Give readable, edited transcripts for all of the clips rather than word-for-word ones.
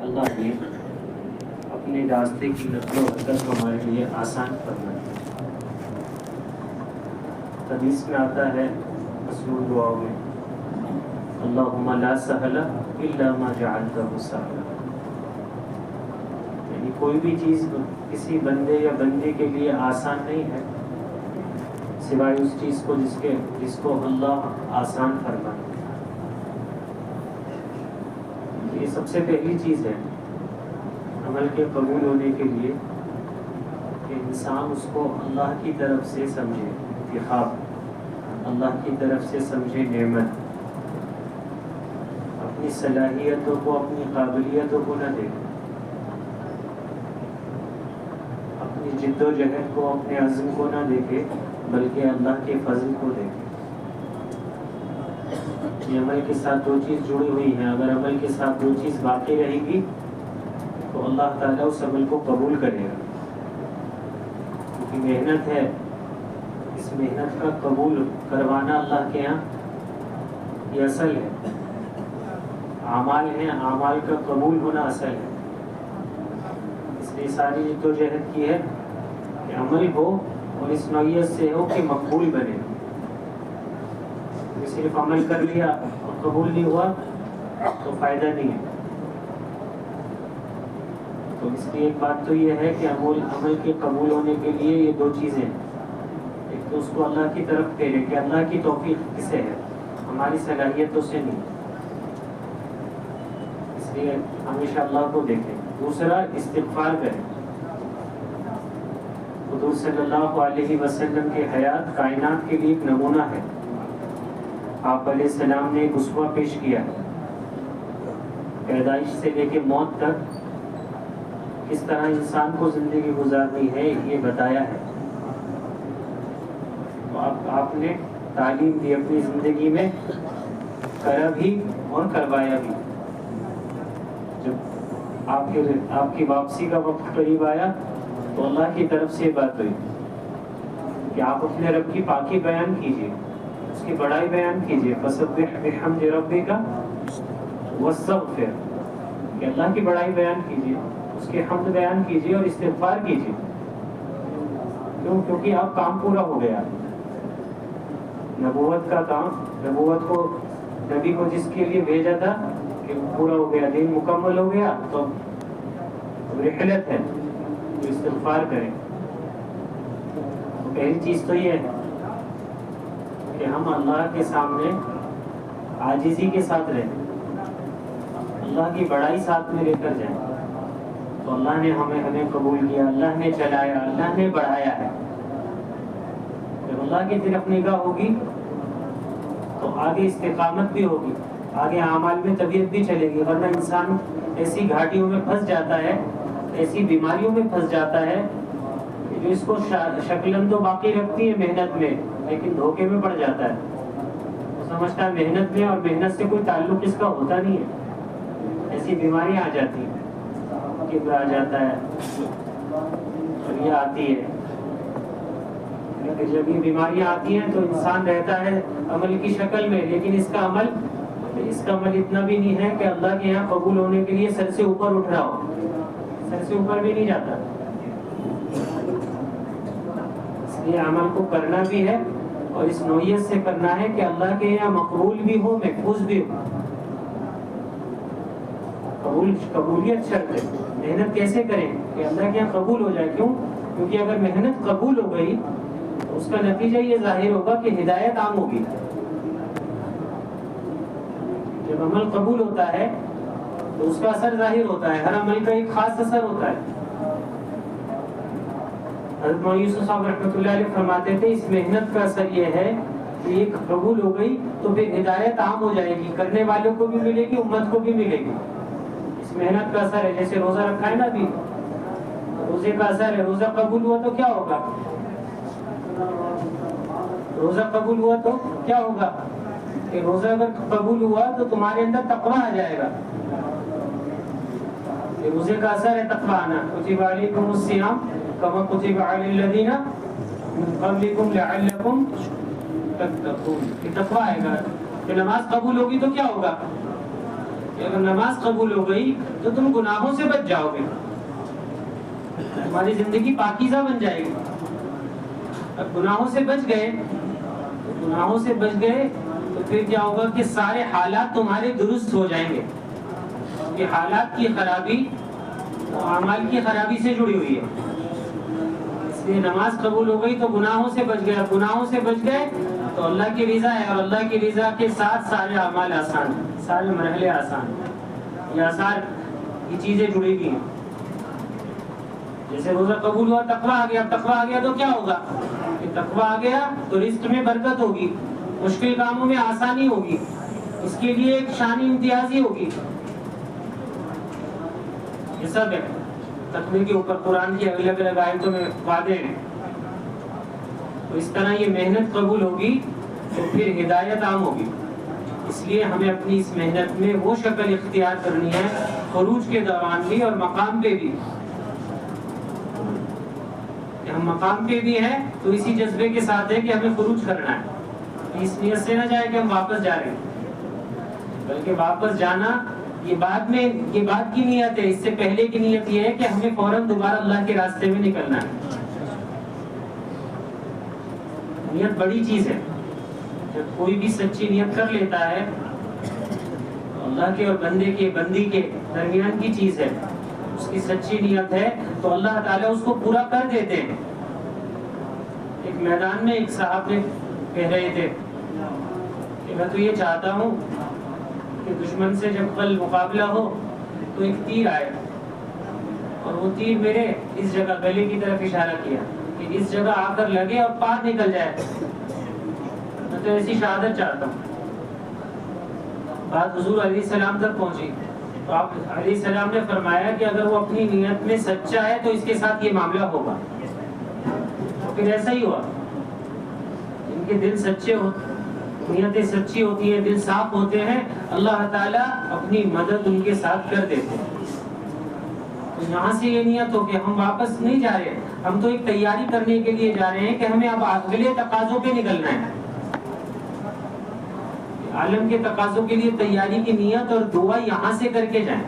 اللہ نے اپنے راستے کی نقل و حرکت ہمارے لیے آسان فرمائی۔ حدیث میں آتا ہے مشہور دعاؤں میں اللہم لا سہل الا ما جعلتہ سہلا، یعنی کوئی بھی چیز کسی بندے یا بندے کے لیے آسان نہیں ہے سوائے اس چیز کو جس کو اللہ آسان فرمائے۔ یہ سب سے پہلی چیز ہے عمل کے قبول ہونے کے لیے کہ انسان اس کو اللہ کی طرف سے سمجھے، انتخاب اللہ کی طرف سے سمجھے، نعمت، اپنی صلاحیتوں کو اپنی قابلیتوں کو نہ دیکھے، اپنی جد و جہد کو اپنے عزم کو نہ دیکھے بلکہ اللہ کے فضل کو دیکھے۔ یہ عمل کے ساتھ دو چیز جڑی ہوئی ہیں، اگر عمل کے ساتھ دو چیز باقی رہے گی تو اللہ تعالیٰ اس عمل کو قبول کرے گا، کیونکہ محنت ہے، اس محنت کا قبول کروانا اللہ کے ہاں یہ اصل ہے۔ اعمال ہیں، اعمال کا قبول ہونا اصل ہے، اس لیے ساری جد و جہد کی ہے کہ عمل ہو اور اس نوعیت سے ہو کہ مقبول بنے۔ صرف عمل کر لیا اور قبول نہیں ہوا تو فائدہ نہیں ہے۔ تو اس لیے ایک بات تو یہ ہے کہ عمل کے قبول ہونے کے لیے یہ دو چیزیں، ایک تو اس کو اللہ کی طرف پھیرے کہ اللہ کی توفیق کسے ہے، ہماری صلاحیتوں سے نہیں، اس لیے ہمیشہ اللہ کو دیکھیں۔ دوسرا استغفار کریں۔ حضور صلی اللہ علیہ وسلم کی حیات کائنات کے لیے ایک نمونہ ہے۔ آپ علیہ السلام نے ایک اسوہ پیش کیا، پیدائش سے لے کے موت تک کس طرح انسان کو زندگی گزارنی ہے یہ بتایا ہے۔ تو آپ نے تعلیم دی اپنی زندگی میں، کرا بھی اور کروایا بھی۔ جب آپ کی واپسی کا وقت قریب آیا تو اللہ کی طرف سے بات ہوئی کہ آپ اپنے رب کی پاکی بیان کیجیے، اس کی بڑائی بیان کیجیے، فسبح بحمد ربک واستغفر، کہ اللہ کی بڑائی بیان کیجیے، اس کے حمد بیان کیجیے اور استغفار کیجیے۔ کیوں؟ کیونکہ اب کام پورا ہو گیا، نبوت کا کام، نبوت کو نبی کو جس کے لیے بھیجا تھا کہ پورا ہو گیا، دین مکمل ہو گیا، تو رحلت ہے تو استغفار کریں۔ پہلی چیز تو یہ ہے کہ ہم اللہ کے سامنے عاجزی کے ساتھ رہیں، اللہ کی بڑائی ساتھ میں لے کر جائیں، تو اللہ نے ہمیں قبول کیا، اللہ نے چلایا، اللہ نے بڑھایا ہے۔ جب اللہ کی طرف نگاہ ہوگی تو آگے استقامت بھی ہوگی، آگے اعمال میں طبیعت بھی چلے گی، ورنہ انسان ایسی گھاٹیوں میں پھنس جاتا ہے، ایسی بیماریوں میں پھنس جاتا ہے جو اس کو شکلن تو باقی رکھتی ہے محنت میں، لیکن دھوکے میں پڑ جاتا ہے۔ وہ سمجھتا ہے محنت میں، اور محنت سے کوئی تعلق اس کا ہوتا نہیں ہے۔ ایسی بیماریاں آ جاتی ہیں، کبر آ جاتا ہے، ریا آتی ہے۔ جب یہ بیماریاں آتی ہیں تو انسان رہتا ہے عمل کی شکل میں، لیکن اس کا عمل اتنا بھی نہیں ہے کہ اللہ کے یہاں قبول ہونے کے لیے سر سے اوپر اٹھ رہا ہو، سر سے اوپر بھی نہیں جاتا۔ اس لیے عمل کو کرنا بھی ہے اور اس نوعیت سے کرنا ہے کہ اللہ کے یہاں مقبول بھی ہو، محفوظ بھی ہو۔ قبولیت شرط ہے۔ محنت کیسے کریں کہ اللہ کے یہاں قبول ہو جائے؟ کیوں؟ کیونکہ اگر محنت قبول ہو گئی تو اس کا نتیجہ یہ ظاہر ہوگا کہ ہدایت عام ہوگی۔ جب عمل قبول ہوتا ہے تو اس کا اثر ظاہر ہوتا ہے، ہر عمل کا ایک خاص اثر ہوتا ہے۔ حضرت مولانا یوسف صاحب رحمۃ اللہ علیہ فرماتے تھے اس محنت کا اثر یہ ہے کہ ایک قبول ہو گئی تو پھر ہدایت عام ہو جائے گی، کرنے والوں کو بھی ملے گی، امت کو بھی ملے گی۔ اس محنت کا اثر ہے، جیسے روزہ رکھا ہے نا، ابھی روزے کا اثر ہے۔ روزہ قبول ہوا تو کیا ہوگا؟ روزہ قبول ہوا تو کیا ہوگا کہ روزہ اگر قبول ہوا تو تمہارے اندر تقویٰ آ جائے گا۔ روزے کا اثر ہے تقویٰ آنا۔ کتب علیکم الصیام کما کتب علی الذین من قبلکم لعلکم تتقون، یہ تقویٰ آئے گا۔ کہ نماز قبول ہوگی تو کیا ہوگا؟ کہ اگر نماز قبول ہو گئی تو تم گناہوں سے بچ جاؤ گے، تمہاری زندگی پاکیزہ بن جائے گی۔ اب گناہوں سے بچ گئے تو پھر کیا ہوگا کہ سارے حالات تمہارے درست ہو جائیں گے۔ یہ حالات کی خرابی اعمال کی خرابی سے جڑی ہوئی ہے، اس لیے نماز قبول ہو گئی تو گناہوں سے بچ گئے، گناہوں سے بچ گئے تو اللہ کی رضا ہے، اور اللہ کی رضا کے ساتھ سارے اعمال آسان ہیں، سارے مرحلے آسان ہیں، یہ آسان یہ چیزیں جڑی ہوئی ہیں۔ جیسے روزہ قبول ہوا، تقویٰ آ گیا، تقویٰ آ گیا تو کیا ہوگا کہ تقویٰ آ گیا تو رزق میں برکت ہوگی، مشکل کاموں میں آسانی ہوگی، اس کے لیے ایک شان امتیازی ہوگی۔ یہ سب ہے تقوی کے اوپر قرآن کی الگ الگ آیتوں میں وعدے ہیں۔ تو اس طرح یہ محنت قبول ہوگی تو پھر ہدایت عام ہوگی۔ اس لیے ہمیں اپنی اس محنت میں وہ شکل اختیار کرنی ہے، خروج کے دوران بھی اور مقام پہ بھی۔ کہ ہم مقام پہ بھی ہیں تو اسی جذبے کے ساتھ ہے کہ ہمیں خروج کرنا ہے، اس نیت سے نہ جائے کہ ہم واپس جا رہے ہیں، بلکہ واپس جانا یہ بات کی نیت ہے۔ اس سے پہلے کی نیت یہ ہے کہ ہمیں فوراً دوبارہ اللہ کے راستے میں نکلنا ہے۔ نیت بڑی چیز ہے، جب کوئی بھی سچی نیت کر لیتا ہے اللہ کے اور بندی کے درمیان کی چیز ہے، اس کی سچی نیت ہے تو اللہ تعالیٰ اس کو پورا کر دیتے ہیں۔ ایک میدان میں ایک صاحب نے کہہ رہے تھے کہ میں تو یہ چاہتا ہوں کہ دشمن سے جب کل مقابلہ ہو تو ایک تیر آئے اور وہ تیر میرے اس جگہ گلے کی طرف اشارہ کیا کہ اس جگہ آ کر لگے اور پار نکل جائے، میں تو ایسی شہادت چاہتا ہوں۔ بات حضور علیہ السلام تک پہنچی تو آپ علیہ السلام نے فرمایا کہ اگر وہ اپنی نیت میں سچا ہے تو اس کے ساتھ یہ معاملہ ہوگا۔ پھر ایسا ہی ہوا، ان کے دل سچے ہوتے، نیتیں سچی ہوتی ہیں، دل صاف ہوتے ہیں، اللہ تعالیٰ اپنی مدد ان کے ساتھ کر دیتے ہیں۔ تو یہاں سے یہ نیت ہو کہ ہم واپس نہیں جا رہے، ہم تو ایک تیاری کرنے کے لیے جا رہے ہیں کہ ہمیں اب اگلے تقاضوں پہ نکلنا ہے، عالم کے تقاضوں کے لیے تیاری کی نیت اور دعا یہاں سے کر کے جائیں،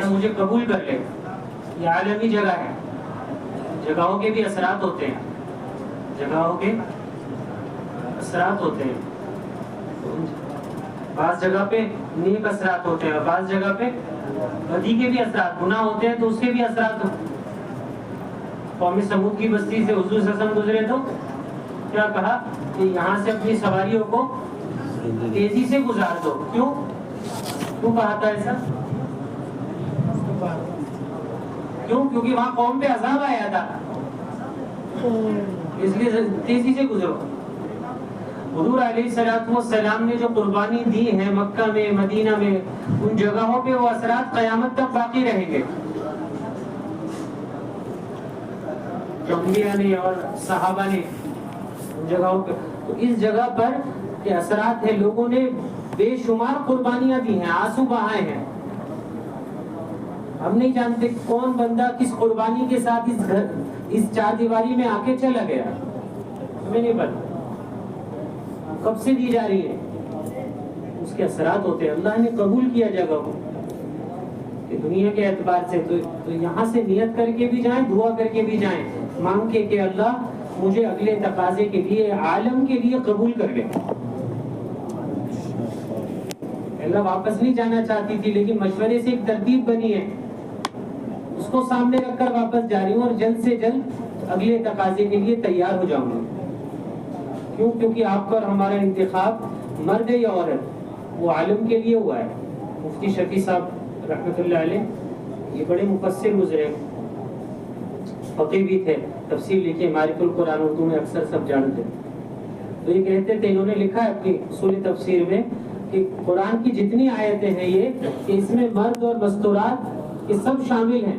مجھے قبول کر لے۔ یہ عالمی جگہ ہے، جگہوں کے بھی اثرات ہوتے ہیں، جگہوں کے اثرات ہوتے ہیں، بعض جگہ پہ نیک اثرات ہوتے ہیں، بعض جگہ پہ بدی کے بھی اثرات، گناہ ہوتے ہیں تو اس کے بھی اثرات ہوتے ہیں۔ قوم سمود کی بستی سے حضور صلی اللہ علیہ وسلم گزرے تو کیا کہا کہ یہاں سے اپنی سواریوں کو تیزی سے گزار دو۔ کیوں کہا تھا ایسا؟ کیونکہ وہاں قوم پہ عذاب آیا تھا، اس لیے تیزی سے گزرو۔ حضور علیہ السلام نے جو قربانی دی ہے مکہ میں، مدینہ میں، ان جگہوں پہ وہ اثرات قیامت تک باقی رہیں گے۔ انبیاء نے اور صحابہ نے ان جگہوں پہ، تو اس جگہ پر کے اثرات ہیں، لوگوں نے بے شمار قربانیاں دی ہیں، آنسو بہائے ہیں۔ ہم نہیں جانتے کون بندہ کس قربانی کے ساتھ اس چار دیواری میں آ کے چلا گیا، ہمیں نہیں پتا کب سے دی جا رہی ہے، اس کے اثرات ہوتے ہیں۔ اللہ نے قبول کیا جگہ کو کہ دنیا کے اعتبار سے تو یہاں سے نیت کر کے بھی جائیں، دعا کر کے بھی جائیں، مانگ کے کہ اللہ مجھے اگلے تقاضے کے لیے، عالم کے لیے قبول کر لے۔ اللہ واپس نہیں جانا چاہتی تھی لیکن مشورے سے ایک ترتیب بنی ہے، اس کو سامنے رکھ کر واپس جا رہی ہوں اور جلد سے جلد اگلے تقاضے کے لیے تیار ہو جاؤں گی۔ کیوں؟ کیونکہ آپ کا اور ہمارا انتخاب مرد یا عورت وہ عالم کے لیے ہوا ہے۔ مفتی شفیع صاحب رحمۃ اللہ علیہ یہ بڑے مفسر گزرے، فقیہ بھی تھے، تفسیر لکھی معرف القرآن اردو میں اکثر سب جانتے ہیں۔ تو یہ کہتے تھے، انہوں نے لکھا ہے اپنی اصول تفسیر میں کہ قرآن کی جتنی آیتیں ہیں یہ کہ اس میں مرد اور مستورات یہ سب شامل ہیں۔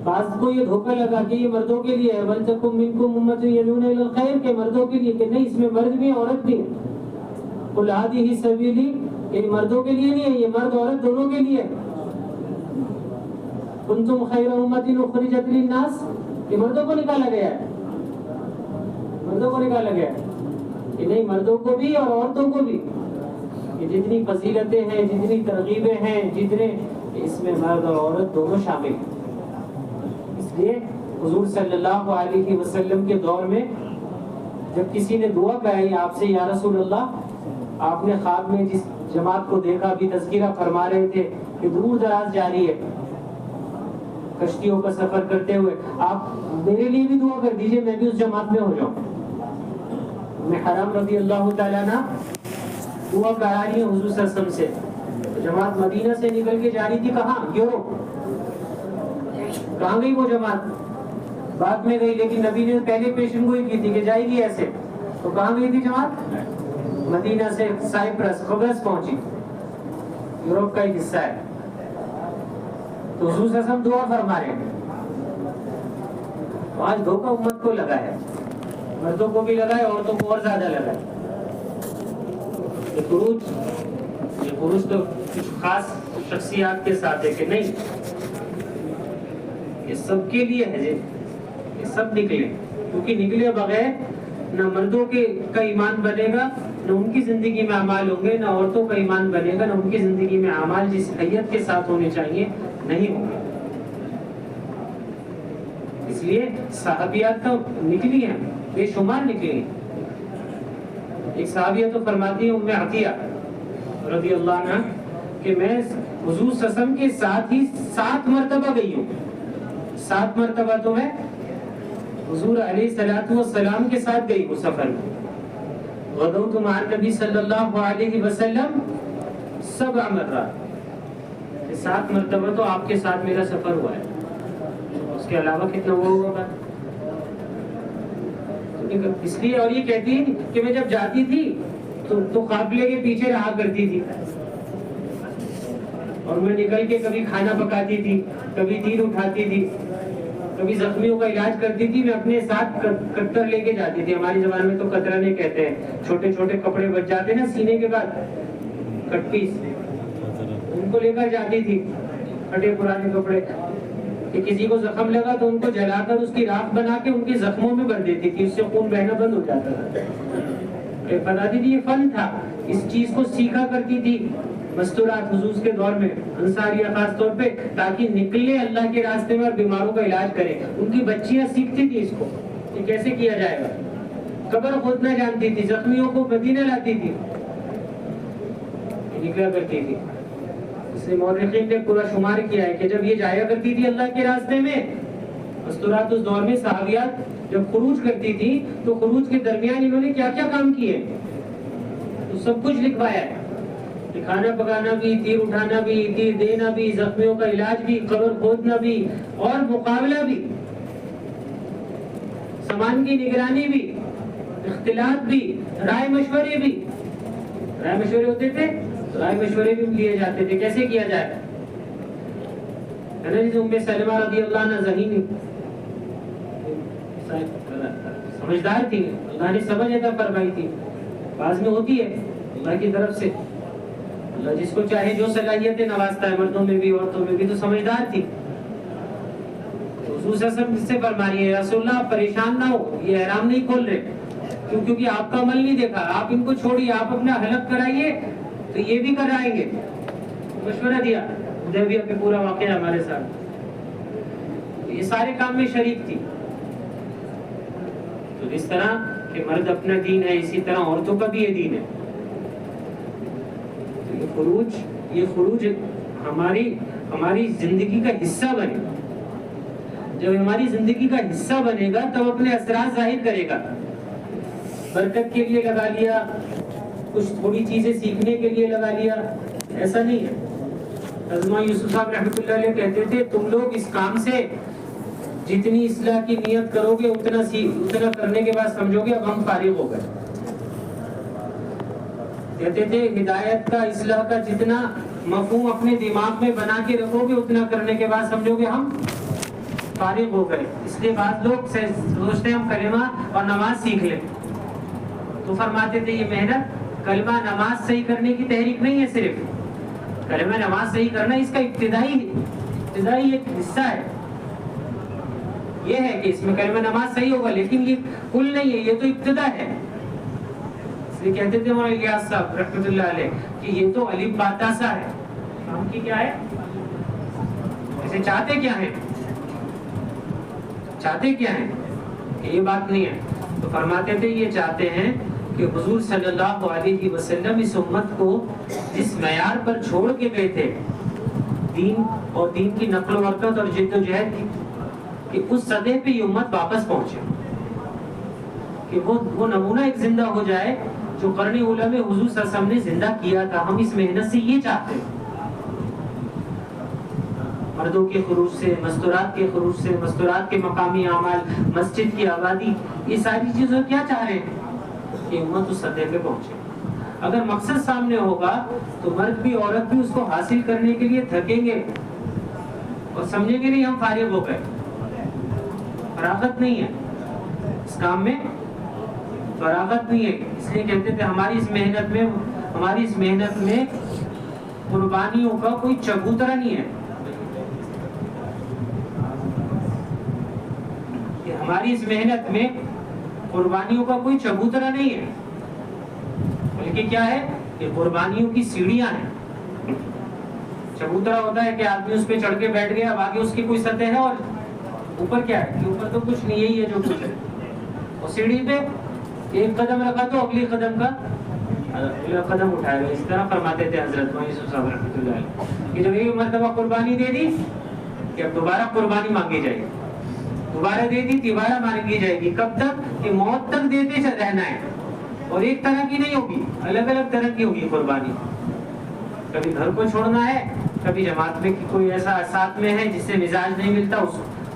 بعض کو یہ دھوکہ لگا کہ یہ مردوں کے لیے ہے، وَلْتَكُن مِّنكُمْ أُمَّةٌ يَدْعُونَ إِلَى الْخَيْرِ کہ مردوں کے لیے، کہ نہیں اس میں مرد بھی عورت بھی ہے۔ قُلْ هَٰذِهِ سَبِيلِي یہ مردوں کے لیے نہیں ہے، یہ مرد عورت دونوں کے لیے ہے۔ كُنتُمْ خَيْرَ أُمَّةٍ أُخْرِجَتْ لِلنَّاسِ یہ مردوں کو نکالا گیا ہے، مردوں کو نکالا گیا ہے کہ نہیں مردوں کو بھی اور عورتوں کو بھی۔ کہ جتنی فضیلتیں ہیں، جتنی ترغیبیں ہیں، جتنے اس میں مرد اور عورت دونوں شامل ہیں۔ اس لیے حضور صلی اللہ علیہ وسلم کے دور میں جب کسی نے دعا کرائی آپ سے، یا رسول اللہ آپ نے خواب میں جس جماعت کو دیکھا، ابھی تذکرہ فرما رہے تھے کہ دور دراز جا رہی ہے کشتیوں کا سفر کرتے ہوئے، آپ میرے لیے بھی دعا کر دیجئے، میں بھی اس جماعت میں ہو جاؤں۔ حرام رضی اللہ تعالیٰ عنہ دعا کرا رہی ہے حضور صلی اللہ علیہ وسلم سے، جماعت مدینہ سے نکل کے جا رہی تھی، کہاں؟ یورپ۔ کہاں گئی وہ جماعت؟ بعد میں گئی، لیکن نبی نے پہلے پیشن گوئی کی تھی کہ جائے گی ایسے۔ تو کہاں گئی تھی جماعت؟ مدینہ سے سائپرس، قبرص پہنچی، یورپ کا ایک حصہ ہے۔ تو حضور صلی اللہ علیہ وسلم دعا فرما رہے ہیں۔ آج دھوکہ امت کو لگا ہے، مردوں کو بھی لگا ہے، عورتوں کو اور زیادہ لگا ہے۔ یہ خروج تو کچھ خاص شخصیات کے ساتھ ہے کہ نہیں، یہ سب کے لیے ہے، یہ سب نکلے، کیونکہ نکلے بغیر نہ مردوں کا ایمان بنے گا، نہ ان کی زندگی میں اعمال ہوں گے، نہ عورتوں کا ایمان بنے گا، نہ ان کی زندگی میں اعمال جس حیت کے ساتھ ہونے چاہیے نہیں ہوں گے۔ اس لیے صحابیات تو نکلی ہیں، بے شمار نکلی ہیں۔ ایک صحابیہ تو فرماتی ہے ام عطیہ رضی اللہ عنہ کہ میں حضور صلی اللہ علیہ وسلم کے ساتھ ہی 7 مرتبہ گئی ہوں، 7 مرتبہ تو میں حضور علیہ الصلوۃ والسلام کے ساتھ گئی ہوں سفر میں۔ غدوت مع النبی صلی اللہ علیہ وسلم 7 مرات، 7 مرتبہ تو آپ کے ساتھ میرا سفر ہوا ہے، اس کے علاوہ کتنا ہوا ہوگا؟ اس لیے، اور یہ کہتی ہے کہ میں جب جاتی تھی تو قافلے کے پیچھے رہا کرتی تھی، اور میں نکل کے کبھی کھانا پکاتی تھی، کبھی تیر اٹھاتی تھی، کبھی زخمیوں کا علاج کرتی تھی، میں اپنے ساتھ کتر لے کے جاتی تھی۔ ہماری زبان میں تو کترا نہیں کہتے ہیں، چھوٹے چھوٹے کپڑے بچ جاتے نا سینے کے بعد، کٹ پیس، ان کو لے کر جاتی تھی، پھٹے پرانے کپڑے، کہ کسی کو زخم لگا تو ان کو جلا کر اس کی راکھ بنا کے ان کے زخموں میں بھر دیتی تھی، اس سے خون بہنا بند ہو جاتا تھا۔ بتاتی تھی یہ فن تھا، اس چیز کو سیکھا کرتی تھی مستورات حضور کے دور میں، انصاریہ خاص طور پہ، تاکہ نکلے اللہ کے راستے میں اور بیماروں کا علاج کرے۔ ان کی بچیاں سیکھتی تھی اس کو کہ کیسے کیا جائے گا، قبر کھودنا جانتی تھی، زخمیوں کو مدینہ لاتی تھی، نکلا کرتی تھی۔ اس لیے مورخین نے پورا شمار کیا ہے کہ جب یہ جایا کرتی تھی اللہ کے راستے میں، مستورات اس دور میں صحابیات جب خروج کرتی تھی تو خروج کے درمیان انہوں نے کیا کیا کام کیے تو سب کچھ لکھوایا ہے، کھانا پکانا بھی، تیر اٹھانا بھی، تیر دینا بھی، زخمیوں کا علاج بھی، قبر کھودنا بھی، اور مقابلہ بھی، سامان کی نگرانی بھی، اختلاط بھی، رائے مشورے بھی، رائے مشورے ہوتے تھے، رائے مشورے بھی لیے جاتے تھے کیسے کیا جائے، ہے نا؟ جیسے ام سلمہ رضی اللہ عنہ ذہین سمجھدار تھی، اللہ نے سمجھ عطا فرمائی تھی، بعض میں ہوتی ہے اللہ کی طرف سے، اللہ جس کو چاہے جو صلاحیتیں نوازتا ہے، مردوں میں بھی عورتوں میں بھی، تو سمجھدار تھی۔ حضور صلی اللہ علیہ وسلم سے فرما رہی ہے رسول اللہ آپ پریشان نہ ہو، یہ احرام نہیں کھول رہے کیونکہ آپ کا عمل نہیں دیکھا، آپ ان کو چھوڑیے، آپ اپنا حلق کرائیے تو یہ بھی کرائیں گے، مشورہ دیا۔ حدیبیہ پہ پورا واقعہ ہمارے ساتھ، یہ سارے کام میں شریک تھی۔ تو اس طرح کہ مرد اپنا دین ہے، اسی طرح عورتوں کا بھی یہ دین ہے۔ یہ خروج ہماری زندگی کا حصہ بنے، جب ہماری زندگی کا حصہ بنے گا تب اپنے اثرات ظاہر کرے گا۔ برکت کے لیے لگا لیا، کچھ تھوڑی چیزیں سیکھنے کے لیے لگا لیا، ایسا نہیں ہے۔ علامہ یوسف صاحب رحمۃ اللہ علیہ کہتے تھے تم لوگ اس کام سے جتنی اصلاح کی نیت کرو گے اتنا کرنے کے بعد سمجھو گے اب ہم فارغ ہو گئے۔ کہتے تھے ہدایت کا، اصلاح کا جتنا مفہوم اپنے دماغ میں بنا کے رکھو گے اتنا کرنے کے بعد سمجھو گے ہم فارغ ہو گئے۔ اس لیے بعض لوگ سوچتے ہیں ہم کلمہ اور نماز سیکھ لیں، تو فرماتے تھے یہ محنت کلمہ نماز صحیح کرنے کی تحریک نہیں ہے، صرف کلمہ نماز صحیح کرنا اس کا ابتدائی ایک حصہ ہے۔ یہ ہے کہ اس میں کلمہ نماز صحیح ہوگا، لیکن یہ کل نہیں ہے، یہ تو ابتدا ہے۔ لیے کہتے تھے مولانا الیاس صاحب رحمۃ اللہ علیہ کہ یہ تو الف باتا سا ہے، ہم کی کیا ہے، اسے چاہتے کیا ہیں، چاہتے کیا ہیں، کہ یہ بات نہیں ہے. تو فرماتے تھے یہ چاہتے ہیں کہ حضور صلی اللہ علیہ وسلم اس امت کو جس معیار پر چھوڑ کے گئے تھے دین اور دین کی نقل و حرکت اور جد و جہد کی، کہ اس سطح پہ یہ امت واپس پہنچے، کہ وہ نمونہ ایک زندہ ہو جائے جو قرن اولی میں حضور صلی اللہ علیہ وسلم نے زندہ کیا تھا. ہم اس محنت سے یہ چاہتے ہیں، مردوں کے خروج سے، مستورات کے خروج سے، مستورات کے مقامی اعمال، مسجد کی آبادی، یہ ساری چیزیں کیا چاہ رہے ہیں کہ امت اس سطح پہ پہنچے. اگر مقصد سامنے ہوگا تو مرد بھی عورت بھی اس کو حاصل کرنے کے لیے تھکیں گے اور سمجھیں گے نہیں ہم فارغ ہو گئے. فراغت نہیں ہے اس کام میں، فراغت نہیں ہے. اس لیے کہتے تھے ہماری اس محنت میں قربانیوں کا کوئی چبوترا نہیں ہے. ہماری اس محنت میں قربانیوں کا کوئی چبوترا نہیں ہے، بلکہ کیا ہے کہ قربانیوں کی سیڑھیاں ہیں. چبوترا ہوتا ہے کہ آدمی اس پہ چڑھ کے بیٹھ گیا، اب آگے اس کی کوئی سطح ہے اور اوپر کیا ہے کہ اوپر تو کچھ نہیں، یہی ہے جو کچھ ہے. اور سیڑھی پہ ایک قدم رکھا تو اگلی قدم کا اگلا قدم اٹھائے گا. اس طرح فرماتے تھے حضرت مولانا یوسف صاحب رحمۃ اللہ علیہ کہ جب ایک مرتبہ قربانی دے دی کہ اب دوبارہ قربانی مانگی جائے گی، دوبارہ دے دی دوبارہ مانگی جائے گی. کب تک؟ کہ موت تک دیتے رہنا ہے. اور ایک طرح کی نہیں ہوگی، الگ الگ طرح کی ہوگی قربانی. کبھی گھر کو چھوڑنا ہے، کبھی جماعت میں کوئی ایسا ساتھ میں ہے جس سے مزاج نہیں ملتا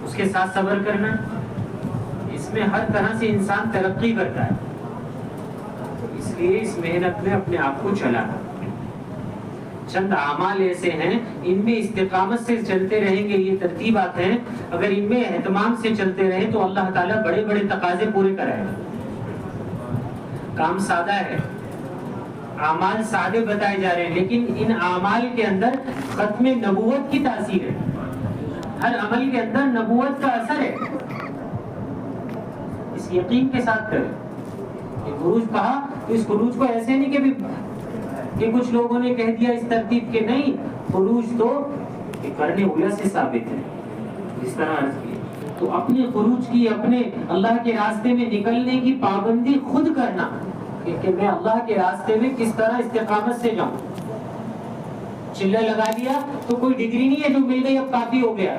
اس کے ساتھ صبر کرنا. اس میں ہر طرح سے انسان ترقی کرتا ہے. اس لیے اس محنت میں اپنے آپ کو چلانا. چند اعمال ایسے ہیں ان میں استقامت سے چلتے رہیں گے، یہ ترتیبات ہیں، اگر ان میں اہتمام سے چلتے رہیں تو اللہ تعالیٰ بڑے بڑے تقاضے پورے کرائے گا. کام سادہ ہے، اعمال سادے بتائے جا رہے ہیں، لیکن ان اعمال کے اندر ختم نبوت کی تاثیر ہے. ہر عمل کے اندر نبوت کا اثر ہے. اس یقین کے ساتھ کریں کہ خروج کہا تو اس خروج کو ایسے نہیں کہ کچھ لوگوں نے کہہ دیا اس ترتیب کے، نہیں، خروج تو کرنے اولا سے ثابت ہے. جس طرح عرض کی تو اپنے خروج کی، اپنے اللہ کے راستے میں نکلنے کی پابندی خود کرنا کہ میں اللہ کے راستے میں کس طرح استقامت سے جاؤں. چلہ لگا دیا تو کوئی ڈگری نہیں ہے جو مل گئی اب کافی ہو گیا.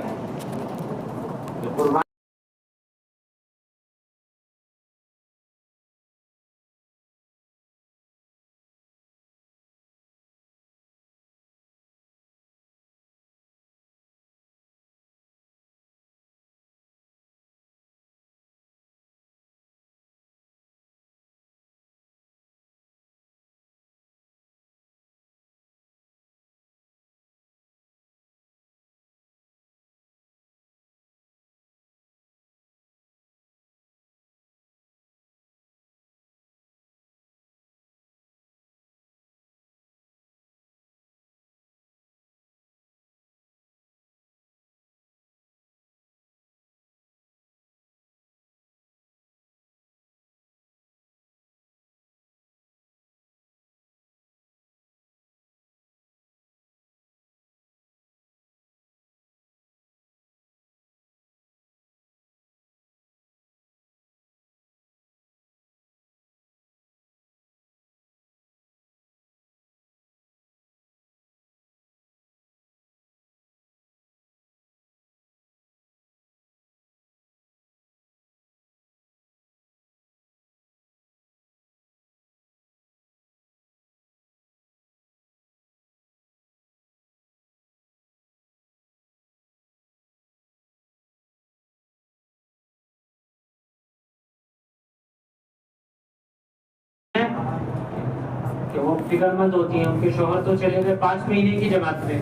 کہ وہ فکر مند ہوتی ہیں، ان کے شوہر تو چلے گئے 5 مہینے کی جماعت میں،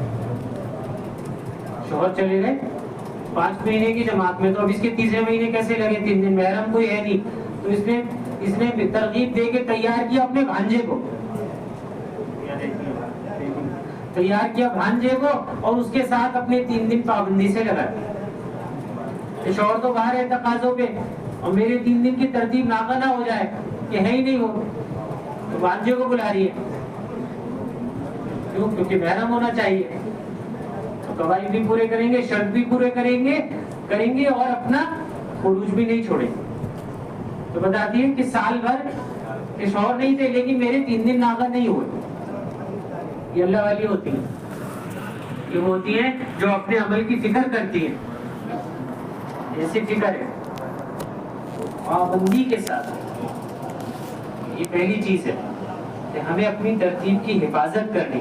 شوہر چلے گئے 5 مہینے کی جماعت میں، تو اب اس کے تیسرے مہینے کیسے لگے؟ 3 دن محرم کوئی ہے نہیں، تو اس نے ترغیب دے کے تیار کیا اپنے بھانجے کو، تیار کیا بھانجے کو اور اس کے ساتھ اپنے 3 دن پابندی سے لگائے. شوہر تو باہر ہے تقاضوں پہ اور میرے 3 دن کی ترتیب ناکہ نہ ہو جائے کہ ہے ہی نہیں ہو. تو بھانجے کو بلا رہی ہے، کیوں؟ کیونکہ محرم ہونا چاہیے. تو قواعد بھی پورے کریں گے، شرط بھی پورے کریں گے اور اپنا خروج بھی نہیں چھوڑیں گے. تو بتاتی ہے کہ سال بھر کے شوہر نہیں تھے لیکن میرے 3 دن ناغہ نہیں ہوئے. یہ اللہ والی ہوتی ہیں، یہ ہوتی ہیں جو اپنے عمل کی فکر کرتی ہیں. ایسی فکر ہے پابندی کے ساتھ. یہ پہلی چیز ہے کہ ہمیں اپنی ترتیب کی حفاظت کرنی.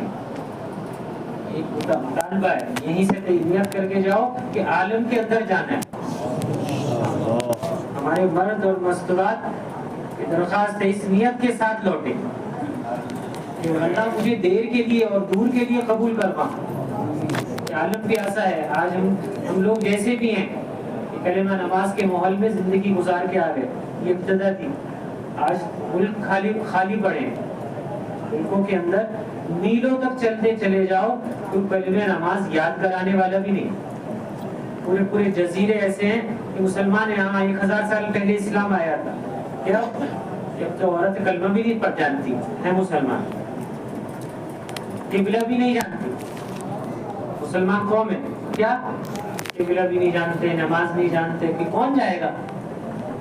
ایک مطالبہ ہے، یہیں سے نیت کر کے جاؤ کہ عالم کے اندر جانا ہے. ہمارے مرد اور مستورات کی درخواست ہے اس نیت کے ساتھ لوٹے کہ اللہ مجھے دیر کے لیے اور دور کے لیے قبول کر پاؤں. عالم بھی ایسا ہے. آج ہم لوگ جیسے بھی ہیں کلمہ نماز کے ماحول میں زندگی گزار کے آ گئے. یہ ابتدا تھی. آج ملک خالی پڑے ہیں. ملکوں کے اندر میلوں تک چلتے چلے جاؤ تو کلمہ نماز یاد کرانے والا بھی نہیں. پورے جزیرے ایسے ہیں کہ مسلمان یہاں 1000 سال پہلے اسلام آیا تھا. کیا جب تو عورت کلمہ بھی نہیں پڑھ جانتی ہے، مسلمان قبلہ بھی نہیں جانتی. مسلمان قوم ہے، کیا قبلہ بھی نہیں جانتے، نماز نہیں جانتے. کہ کون جائے گا؟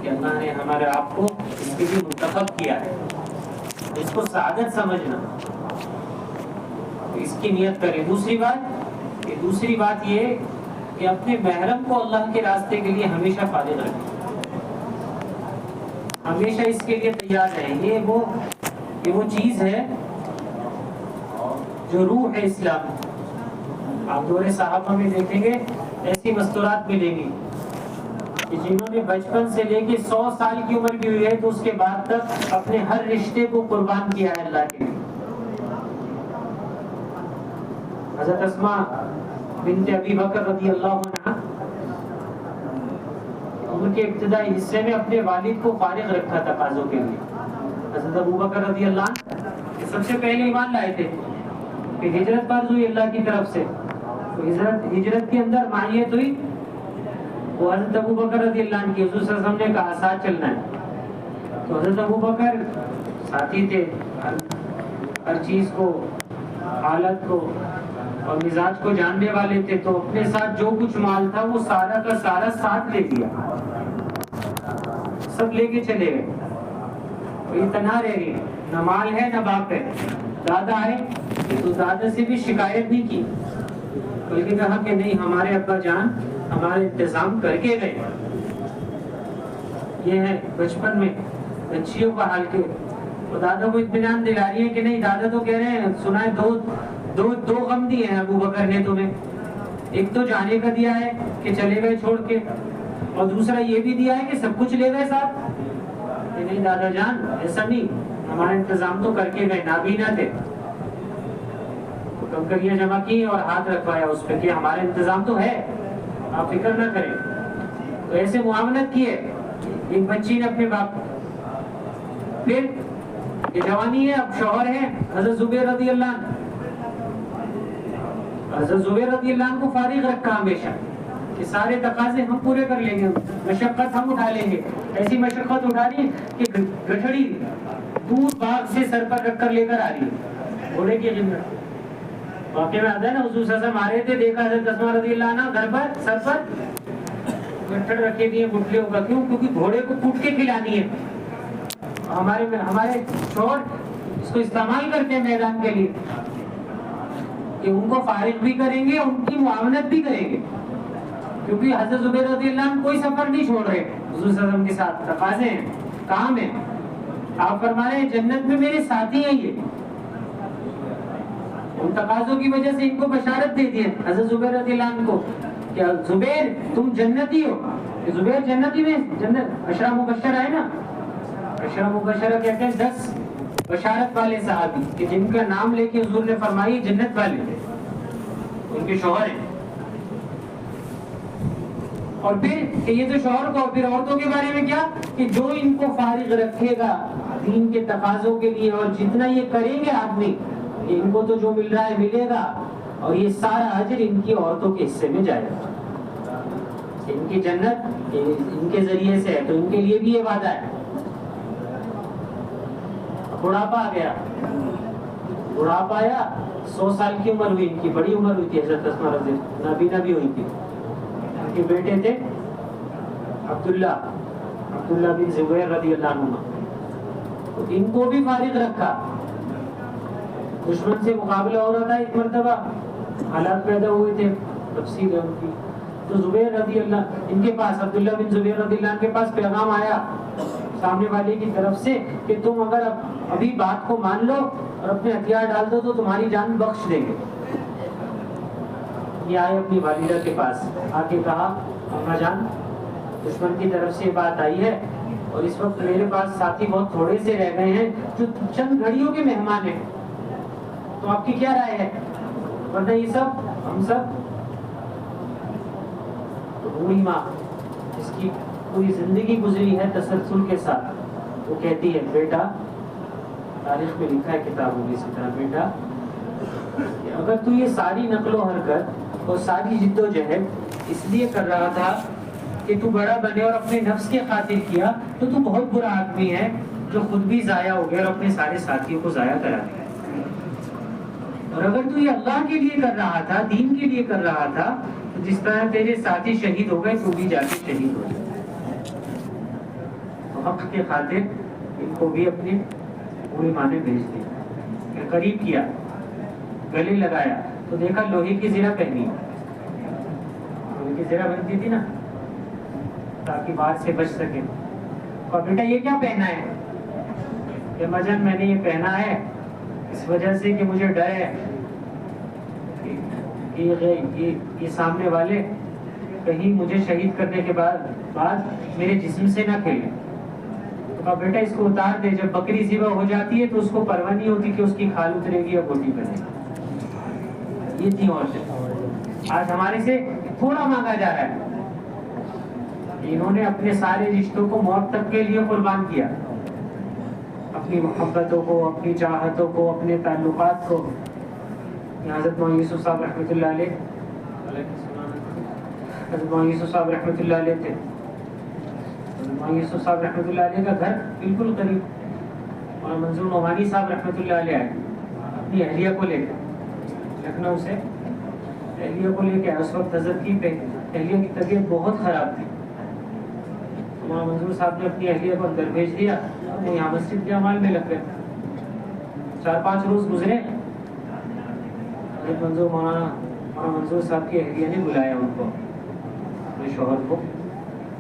کہ اللہ نے ہمارے آپ کو اس کے لیے منتخب کیا ہے. اس کو سعادت سمجھنا، اس کی نیت کریں. دوسری بات یہ کہ اپنے محرم کو اللہ کے راستے کے لیے ہمیشہ فارغ رکھیں. ہمیشہ اس کے لیے تیار رہیں. یہ وہ چیز ہے جو روح ہے اسلام. آپ دور صحابہ میں دیکھیں گے ایسی مستورات ملیں گی کہ جنہوں نے بچپن سے لے کے 100 سال کی عمر بھی ہوئی ہے تو اس کے بعد تک اپنے ہر رشتے کو قربان کیا ہے اللہ کے لیے. حضرت اسماء بنت ابی بکر رضی اللہ عنہ ان کے ابتدائی حصے میں اپنے والد کو فارغ رکھا تقاضوں کے لیے. حضرت ابو بکر رضی اللہ عنہ سب سے پہلے ایمان لائے تھے کہ ہجرت فرض ہوئی اللہ کی طرف سے. تو ہجرت کے اندر ماہیت ہوئی. وہ حضرت ابو بکر رضی اللہ عنہ کی حضور صلی اللہ علیہ وسلم نے کہا ساتھ چلنا ہے. تو حضرت ابو بکر ساتھی تھے، ہر چیز کو، حالت کو اور مزاج کو جاننے والے تھے. تو اپنے ساتھ جو کچھ مال تھا وہ سارا کا سارا ساتھ لے دیا، سب لے کے چلے گئے. یہ تنہا رہ گئی، نہ مال ہے نہ باپ ہے. دادا آئے تو دادا سے بھی شکایت نہیں کی بلکہ کہا کہ نہیں ہمارے ابا جان ہمارے انتظام کر کے گئے. یہ ہے بچپن میں بچیوں کا حال کے. تو دادا کو اطمینان دلا رہی ہے کہ نہیں. دادا تو کہہ رہے ہیں سنا ہے دو غم دیے ہیں ابو بکر نے تمہیں. ایک تو جانے کا دیا ہے کہ چلے گئے چھوڑ کے، اور دوسرا یہ بھی دیا ہے کہ سب کچھ لے گئے ساتھ. کہ نہیں دادا جان ایسا نہیں، ہمارا انتظام تو کر کے گئے، نابینا تھے. تو کنکریاں جمع کی اور ہاتھ رکھوایا اس پہ کہ ہمارا انتظام تو ہے، آپ فکر نہ کریں. تو ایسے معاملت کی ہے ایک بچی نے اپنے باپ. پھر یہ جوانی ہے، اب شوہر ہے حضرت زبیر رضی اللہ عنہ. حضرت زبیر رضی اللہ عنہ کو فارغ رکھا ہمیشہ کہ سارے تقاضے ہم پورے کر لیں گے، مشقت ہم اٹھا لیں گے. ایسی مشقت اٹھا رہی کہ گٹھڑی دور باغ سے سر پر رکھ کر لے کر آ رہی ہے گھوڑے کی خدمت. واقعے میں آتا ہے نا حضور صلی اللہ علیہ وسلم آ رہے تھے، دیکھا حضرت اسماء رضی اللہ عنہ گھر پر سر پر گٹھڑ رکھے دیے گٹھلیوں کا. کیوں؟ کیونکہ گھوڑے کو کوٹ کے کھلانی ہے. ہمارے شوہر اس کو استعمال کرتے ہیں میدان کے لیے کہ ان کو فارغ بھی کریں گے، ان کی معاونت بھی کریں گے. کیونکہ حضرت زبیر رضی اللہ عنہ کوئی سفر نہیں چھوڑ رہے حضور صلی اللہ علیہ وسلم کے ساتھ. تقاضے ہیں، کام ہے. آپ فرما رہے ہیں جنت میں میرے ساتھی ہیں. یہ ان تقاضوں کی وجہ سے ان کو بشارت دے دی ہے حضرت زبیر رضی اللہ عنہ کو کہ زبیر تم جنتی ہو. زبیر جنتی میں جنت عشرہ مبشرہ ہے نا. عشرہ مبشرہ کہتے ہیں 10 بشارت والے صحابی کہ جن کا نام لے کے حضور نے فرمائی جنت والے تھے، ان کے شوہر ہیں. اور پھر کہ یہ تو شوہر کو، پھر عورتوں کے بارے میں کیا کہ جو ان کو فارغ رکھے گا دین کے تقاضوں کے لیے، اور جتنا یہ کریں گے آدمی، ان کو تو جو مل رہا ہے ملے گا، اور یہ سارا اجر ان کی عورتوں کے حصے میں جائے گا. ان کی جنت ان کے ذریعے سے ہے، تو ان کے لیے بھی یہ وعدہ ہے. بڑھاپا آ گیا، بڑھاپا آیا، 100 سال کی عمر ہوئی، ان کی بڑی عمر ہوئی تھی حضرت اسماء رضی اللہ، نابینا بھی ہوئی تھی. ان کے بیٹے تھے عبداللہ بن زبیر رضی اللہ عنہ. تو ان کو بھی فارغ رکھا. دشمن سے مقابلہ ہو رہا تھا ایک مرتبہ، حالات پیدا ہوئے تھے، تفصیل ہے ان کی. تو زبیر رضی اللہ ان کے پاس، عبداللہ بن زبیر رضی اللہ عنہ کے پاس پیغام آیا سامنے والے کی طرف سے کہ تم اگر ابھی بات کو مان لو اور اپنے ہتھیار ڈال دو تو تمہاری جان بخش دیں گے. یہ آئے اپنی والدہ کے پاس، آ کے کہا اما جان دشمن کی طرف سے بات آئی ہے اور اس وقت میرے پاس ساتھی بہت تھوڑے سے رہ گئے ہیں جو چند گھڑیوں کے مہمان ہیں، تو آپ کی کیا رائے ہے؟ ورنہ یہ سب ہم سب. وہی ماں جس کی پوری زندگی گزری ہے تسلسل کے ساتھ، وہ کہتی ہے بیٹا، تاریخ میں لکھا ہے کتابوں میں اسی طرح، بیٹا اگر تو یہ ساری نقل و حرکت اور ساری جد و جہد اس لیے کر رہا تھا کہ تو بڑا بنے اور اپنے نفس کے خاطر کیا تو تو بہت برا آدمی ہے جو خود بھی ضائع ہو گیا اور اپنے سارے ساتھیوں کو ضائع کرا دیا. اور اگر تو یہ اللہ کے لیے کر رہا تھا، دین کے لیے کر رہا تھا، تو جس طرح تیرے ساتھی شہید ہو گئے تو بھی جا کے شہید ہو گئے. تو حق کے خاطر ان کو بھی اپنے پوری ماں نے بھیج دیا، قریب کیا، گلے لگایا تو دیکھا لوہے کی زرہ پہنی، لوہے کی زرہ بنتی تھی نا تاکہ بار سے بچ سکے. اور بیٹا یہ کیا پہنا ہے؟ کہ مجن میں نے یہ پہنا ہے اس وجہ سے کہ مجھے ڈر ہے یہ سامنے والے کہیں مجھے شہید کرنے کے بعد میرے جسم سے نہ کھیلیں. تو کہا بیٹا اس کو اتار دے، جب بکری ذبح ہو جاتی ہے تو اس کو پرواہ نہیں ہوتی کہ اس کی کھال اترے گی یا بوٹی بنے گی. یہ تھی عورتیں. آج ہمارے سے تھوڑا مانگا جا رہا ہے. انہوں نے اپنے سارے رشتوں کو موت تک کے لیے قربان کیا، اپنی محبتوں کو، اپنی چاہتوں کو، اپنے تعلقات کو. حضرت مولانا یوسف صاحب رحمۃ اللہ علیہ، حضرت مولانا یوسف صاحب رحمۃ اللہ علیہ تھے. مولانا یوسف صاحب رحمۃ اللہ علیہ کا گھر بالکل قریب مولانا منظور نعمانی صاحب رحمۃ اللہ علیہ آئے اپنی اہلیہ کو لے کر لکھنؤ سے. اہلیہ کو لے کے اس وقت حضرت کی اہلیہ کی طبیعت بہت خراب تھی. مولانا منظور صاحب نے اپنی اہلیہ کو اندر بھیج دیا، وہ یہاں مسجد کے اعمال میں لگ گئے. 4-5 روز گزرے، مولانا منظور صاحب کی اہلیہ نے بلایا ان کو، اپنے شوہر کو،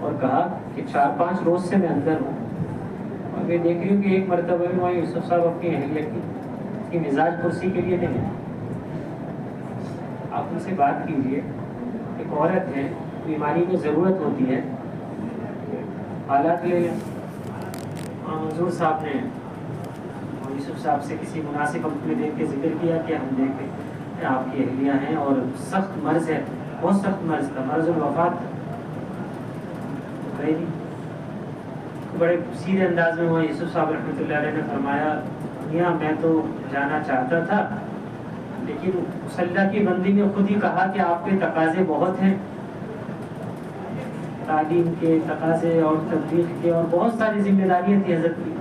اور کہا کہ 4-5 روز سے میں اندر ہوں اور میں دیکھ رہی ہوں کہ ایک مرتبہ بھی مولانا یوسف صاحب اپنی اہلیہ کی مزاج کرسی کے لیے نہیں ہے. آپ ان سے بات کیجئے، ایک عورت ہے، بیماری میں ضرورت ہوتی ہے، حالات لے لیں. منظور صاحب نے یوسف صاحب سے کسی مناسب وقت میں دیکھ کے ذکر کیا کہ ہم دیکھیں کہ آپ کی اہلیہ ہیں اور سخت مرض ہے، بہت سخت مرض تھا، مرض الوفات. بڑے سیدھے انداز میں وہاں یوسف صاحب رحمۃ اللہ علیہ نے فرمایا میاں میں تو جانا چاہتا تھا لیکن مسلح کی بندی نے خود ہی کہا کہ آپ کے تقاضے بہت ہیں، تعلیم کے تقاضے اور تبلیغ کے، اور بہت ساری ذمہ داریاں تھی حضرت کی،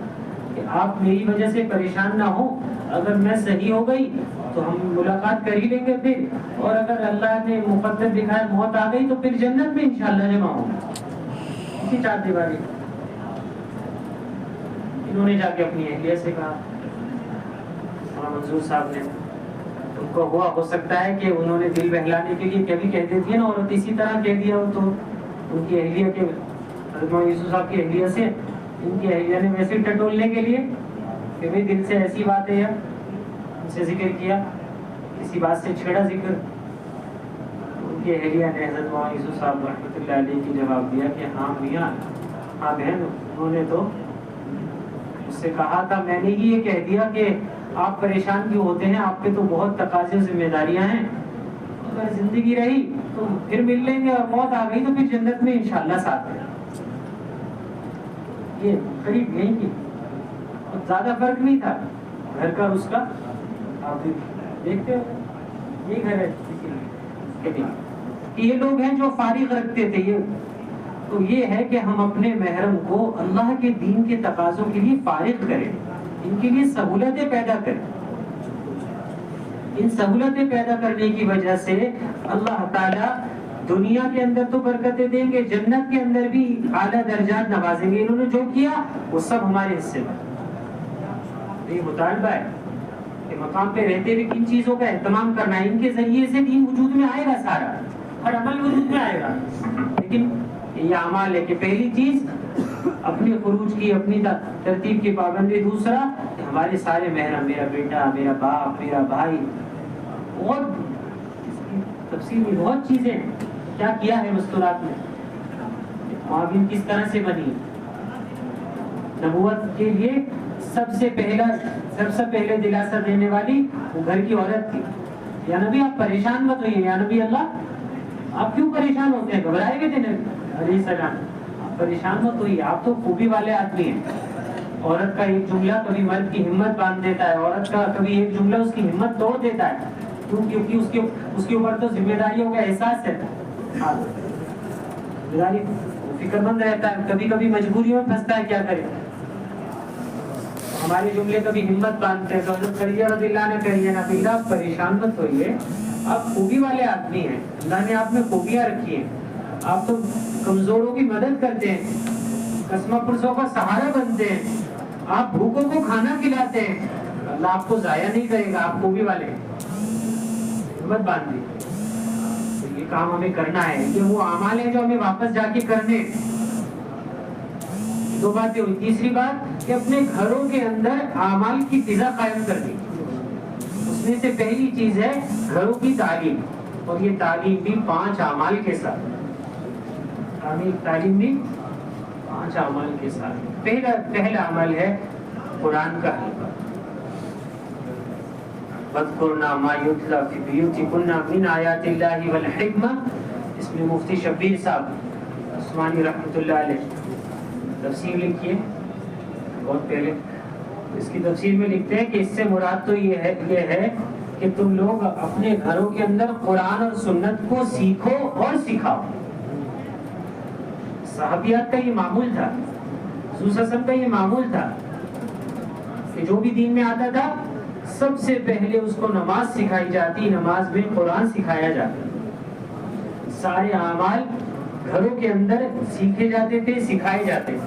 کہ آپ میری وجہ سے پریشان نہ ہوں. اگر میں صحیح ہو گئی تو ہم ملاقات کر ہی لیں گے پھر، اور اگر اللہ نے مقدر دکھایا موت آ گئی تو پھر جنت میں انشاءاللہ جمع ہوں گے. اسی 4 دیواری. انہوں نے جا کے اپنی اہلیہ سے کہا، مولانا منظور صاحب نے، ان کو ہو سکتا ہے کہ انہوں نے دل بہلانے کے لیے کبھی کہہ دیتی ہے نا عورت، اسی طرح کہہ دیا ہو، تو ان کی اہلیہ کے، حضرت مولانا یوسف صاحب کی اہلیہ سے ان کی اہلیہ نے ویسے ٹٹولنے کے لیے کہ بھائی دل سے ایسی بات ہے، یا ان سے ذکر کیا، کسی بات سے چھیڑا ذکر. ان کی اہلیہ نے حضرت مولانا یوسف صاحب رحمۃ اللہ علیہ کی جواب دیا کہ ہاں میاں، ہاں بہن، انہوں نے تو اس سے کہا تھا، میں نے ہی یہ کہہ دیا کہ آپ پریشان کیوں ہوتے ہیں، آپ پہ تو بہت تقاضے ذمہ داریاں ہیں، اگر زندگی رہی تو پھر مل لیں گے، اور موت آ گئی تو پھر جنت میں انشاءاللہ ساتھ ہیں. یہ قریب یہیں کی، زیادہ فرق نہیں تھا گھر کا اور اس کا. آپ دیکھتے ہو یہ گھر ہے کسی، یہ لوگ ہیں جو فارغ رکھتے تھے. یہ تو یہ ہے کہ ہم اپنے محرم کو اللہ کے دین کے تقاضوں کے لیے فارغ کریں. ان کے لیے سہولتیں پیدا کریں. ان سہولتیں پیدا کرنے کی وجہ سے اللہ تعالیٰ دنیا کے اندر تو برکتیں دیں گے, جنت کے اندر بھی اعلیٰ درجات نوازیں گے. انہوں نے جو کیا وہ سب ہمارے حصے میں. یہ مطالبہ ہے کہ مقام پہ رہتے ہوئے کن چیزوں کا اہتمام کرنا ہے. ان کے ذریعے سے دین وجود میں آئے گا, سارا ہر عمل وجود میں آئے گا. لیکن یہ اعمال ہے کہ پہلی چیز اپنے خروج کی, اپنی ترتیب کی پابندی. دوسرا ہمارے سارے محرم, میرا بیٹا, میرا باپ, میرا بھائی, اور تفصیل میں بہت چیزیں کیا کیا ہے مستورات میں. معاون کس طرح سے بنی. نبوت کے لیے سب سے پہلے دلاسا دینے والی وہ گھر کی عورت تھی. یا نبی آپ پریشان مت ہوئیے. یا نبی اللہ آپ کیوں پریشان ہوتے ہیں, گھبرائے ہوئے تھے نبی علیہ السلام. آپ پریشان مت ہوئیے, آپ تو خوبی والے آدمی ہیں. عورت کا ایک جملہ کبھی مرد کی ہمت باندھ دیتا ہے, عورت کا کبھی ایک جملہ اس کی ہمت توڑ دیتا ہے. کیونکہ اس کے اوپر تو ذمہ داریوں کا احساس ہے, ذمہ داری فکر مند رہتا ہے, کبھی کبھی مجبوریوں میں پھنستا ہے, کیا کرے. ہمارے جملے کبھی ہمت باندھتے ہیں. تو حضرت خدیجہ رضی اللہ نے کہی ہے نبی اللہ پریشان مت ہوئیے, آپ خوبی والے آدمی ہیں, اللہ نے آپ میں خوبیاں رکھی ہیں. آپ تو کمزوروں کی مدد کرتے ہیں, کسمہ پرسوں کا سہارا بنتے ہیں, آپ بھوکوں کو کھانا کھلاتے ہیں. اللہ آپ کو ضائع نہیں کرے گا, آپ خوبی والے ہیں. ہمت باندھ دی. یہ کام ہمیں کرنا ہے, یہ وہ اعمال ہیں جو ہمیں واپس جا کے کرنے. دو باتیں ہوئی. تیسری بات کہ اپنے گھروں کے اندر اعمال کی فضا قائم کر دی. اس میں سے پہلی چیز ہے گھروں کی تعلیم, اور یہ تعلیم بھی 5 اعمال کے ساتھ. تعلیم بھی 5 اعمال کے ساتھ. پہلا عمل ہے قرآن کا حلقہ. وَاذْكُرْنَا مَا يُتْلَى فِي بُيُوتِكُنَّ مِنْ آيَاتِ اللَّهِ وَالْحِكْمَةِ. اس میں مفتی شبیر صاحب عثمانی رحمۃ اللہ علیہ تفسیر لکھی ہے بہت پہلے. اس کی تفسیر میں لکھتے ہیں کہ اس سے مراد تو یہ ہے کہ تم لوگ اپنے گھروں کے اندر قرآن اور سنت کو سیکھو اور سکھاؤ. صحابیات کا یہ معمول تھا, حضور صلی اللہ علیہ وسلم کا یہ معمول تھا کہ جو بھی دین میں آتا تھا سب سے پہلے اس کو نماز سکھائی جاتی, نماز میں قرآن سکھایا جاتا. سارے اعمال گھروں کے اندر سیکھے جاتے تھے, سکھائے جاتے.